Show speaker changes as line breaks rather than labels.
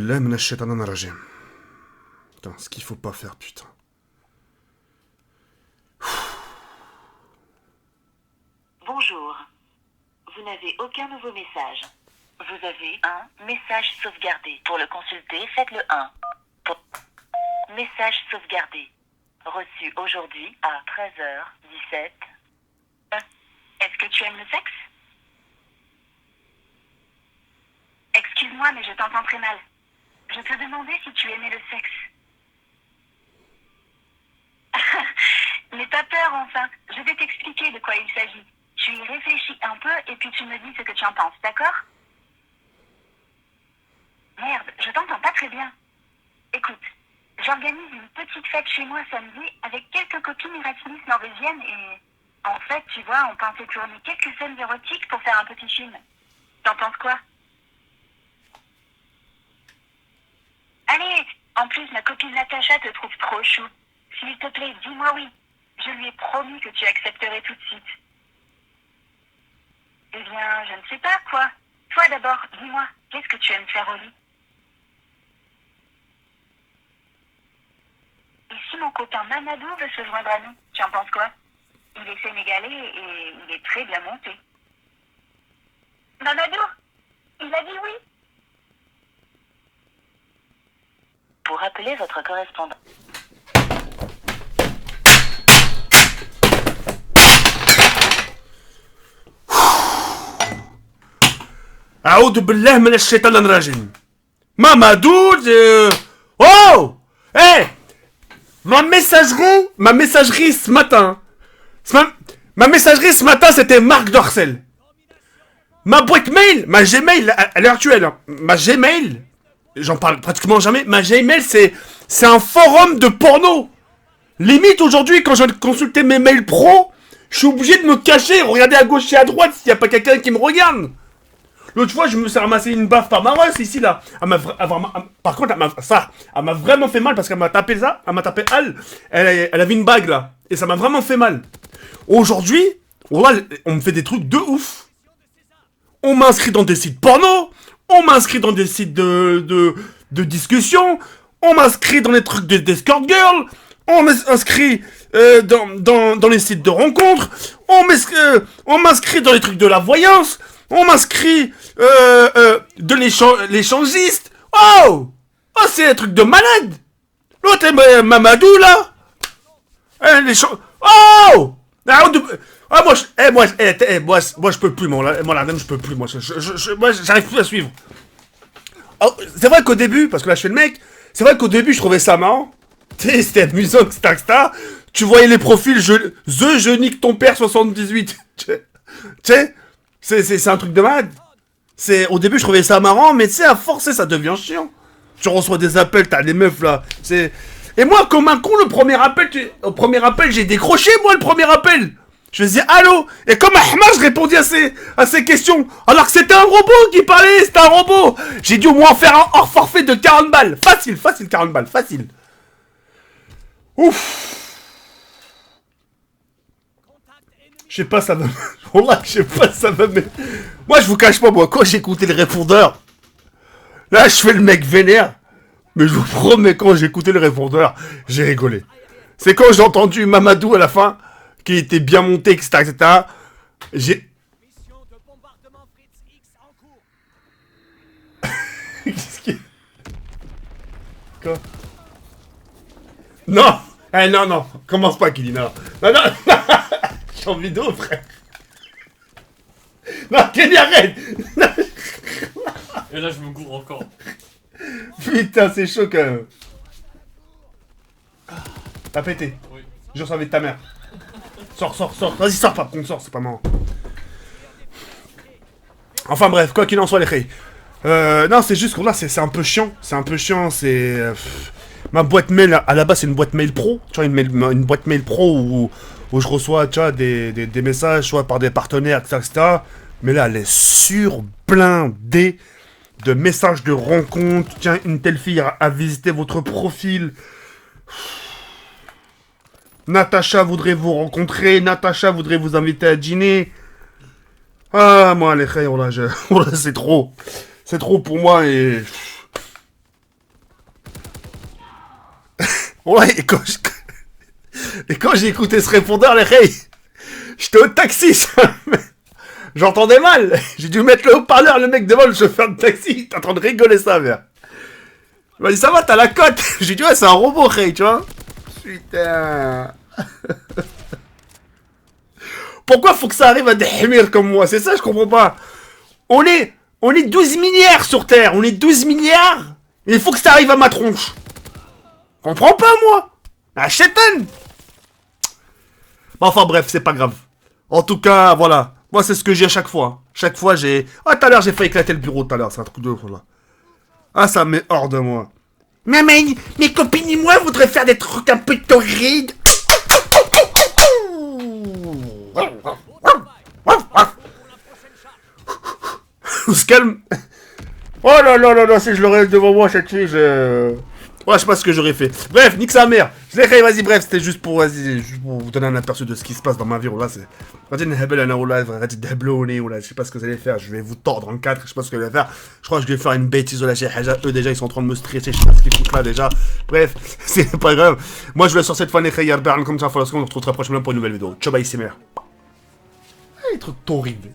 Là, minash-shaytanir rajim. Putain, ce qu'il faut pas faire, putain.
Bonjour. Vous n'avez aucun nouveau message. Vous avez un message sauvegardé. Pour le consulter, faites le 1. Pour... Message sauvegardé. Reçu aujourd'hui à 13h17. Est-ce que tu aimes le sexe? Excuse-moi, mais je t'entends très mal. Je te demandais si tu aimais le sexe. N'aie pas peur, enfin. Je vais t'expliquer de quoi il s'agit. Tu y réfléchis un peu et puis tu me dis ce que tu en penses, d'accord? Merde, je t'entends pas très bien. Écoute, j'organise une petite fête chez moi samedi avec quelques copines Erasmus norvégiennes et... En fait, tu vois, on pensait tourner quelques scènes érotiques pour faire un petit film. T'en penses quoi? Allez, en plus, ma copine Natacha te trouve trop chou. S'il te plaît, dis-moi oui. Je lui ai promis que tu accepterais tout de suite. Eh bien, je ne sais pas, quoi. Toi d'abord, dis-moi, qu'est-ce que tu aimes faire au lit? Et si mon copain Mamadou veut se joindre à nous, tu en penses quoi? Il est sénégalais et il est très bien monté. Mamadou, il a dit oui. Pour appeler votre correspondant.
Aoud billah minash-shaytanir rajim. Mamadou, oh! Hey! Ma messagerie ce matin. Ma messagerie ce matin, c'était Marc Dorcel. Ma boîte mail, ma Gmail, à l'heure actuelle, hein, ma Gmail, j'en parle pratiquement jamais, ma Gmail, c'est un forum de porno. Limite, aujourd'hui, quand je viens de consulter mes mails pro, je suis obligé de me cacher, regarder à gauche et à droite s'il n'y a pas quelqu'un qui me regarde. L'autre fois, je me suis ramassé une baffe par ma meuf, ici, là. Par contre, elle m'a vraiment fait mal parce qu'elle m'a tapé ça. Elle m'a tapé elle avait une bague, là. Et ça m'a vraiment fait mal. Aujourd'hui, on me fait des trucs de ouf. On m'inscrit dans des sites porno. On m'inscrit dans des sites de discussion. On m'inscrit dans les trucs d'escort girl. On m'inscrit dans les sites de rencontres. On m'inscrit dans les trucs de la voyance. On m'inscrit de l'échangiste. Oh! Oh, c'est un truc de malade. L'autre est Mamadou, là. Oh! Moi, je peux plus, moi, là, je peux plus, moi, j'arrive plus à suivre. Oh, c'est vrai qu'au début, parce que là, je fais le mec, c'est vrai qu'au début, je trouvais ça marrant. Tu sais, c'était amusant, etc. Tu voyais les profils, je nique ton père 78. Tu sais? C'est un truc de malade. Au début, je trouvais ça marrant, mais tu sais, à forcer, ça devient chiant. Tu reçois des appels, t'as les meufs là. Et moi, comme un con, au premier appel, j'ai décroché, moi, le premier appel. Je faisais allô. Et comme Ahmad, je répondis à ces questions. Alors que c'était un robot qui parlait, c'était un robot. J'ai dû au moins faire un hors forfait de 40 balles. Facile, 40 balles, facile. Ouf. Je sais pas, ça va. Wallah, je sais pas, ça va. Mais... Moi, je vous cache pas, moi, quand j'ai écouté le répondeur, là, je fais le mec vénère. Mais je vous promets, quand j'ai écouté le répondeur, j'ai rigolé. C'est quand j'ai entendu Mamadou à la fin, qui était bien monté, etc., etc. J'ai. Qu'est-ce qui. Quoi? Non! Eh, non, commence pas, Kili, non. Non. Je suis en vidéo, frère. Non, Kenny, arrête.
Et là, je me gourre encore.
Putain, c'est chaud quand même. T'as pété.
Oui.
Jure ça avec ta mère. Sors. Vas-y, sors pas, qu'on sort, c'est pas marrant. Enfin bref, quoi qu'il en soit, les filles. Non, c'est juste que là, c'est un peu chiant. Ma boîte mail, à la base, c'est une boîte mail pro. Tu vois, une boîte mail pro où je reçois, tu vois, des messages, soit par des partenaires, etc. Mais là, elle est surblindée de messages de rencontres. Tiens, une telle fille a visité votre profil. Natacha voudrait vous rencontrer. Natacha voudrait vous inviter à dîner. Ah, moi, les frères, c'est trop. C'est trop pour moi et... Ouais, et quand j'ai écouté ce répondeur, les reilles, j'étais au taxi, ça. J'entendais mal. J'ai dû mettre le haut-parleur, le mec devant le chauffeur de taxi. Il était en train de rigoler ça, merde. Il m'a dit, ça va, t'as la cote. J'ai dit, ouais, c'est un robot, Ray, tu vois. Putain. Pourquoi faut que ça arrive à des hémirs comme moi? C'est ça, je comprends pas. On est 12 milliards sur Terre. On est 12 milliards. Et il faut que ça arrive à ma tronche. Je comprends pas, moi. Ah, chétan. Enfin, bref, c'est pas grave. En tout cas, voilà. Moi, c'est ce que j'ai à chaque fois. Chaque fois, j'ai... Ah, tout à l'heure, j'ai fait éclater le bureau, tout à l'heure. C'est un truc de ouf, là. Ah, ça me met hors de moi. Mais mes copines et moi voudraient faire des trucs un peu torrides. On se calme. Oh là là là là, si je l'aurais devant moi, cette fille, Ouais, je sais pas ce que j'aurais fait. Bref, nique sa mère. Je l'ai fait, vas-y, bref, c'était juste pour vous donner un aperçu de ce qui se passe dans ma vie. Là, c'est... Je sais pas ce que vous allez faire. Je vais vous tordre en quatre. Je sais pas ce que vous allez faire. Je crois que je vais faire une bêtise. Eux, déjà, ils sont en train de me stresser. Je sais pas ce qu'ils foutent là, déjà. Bref, c'est pas grave. Moi, je vais sur cette fois, comme ça, on se retrouve très prochainement pour une nouvelle vidéo. Ciao, bye, c'est mère. Les trucs horribles.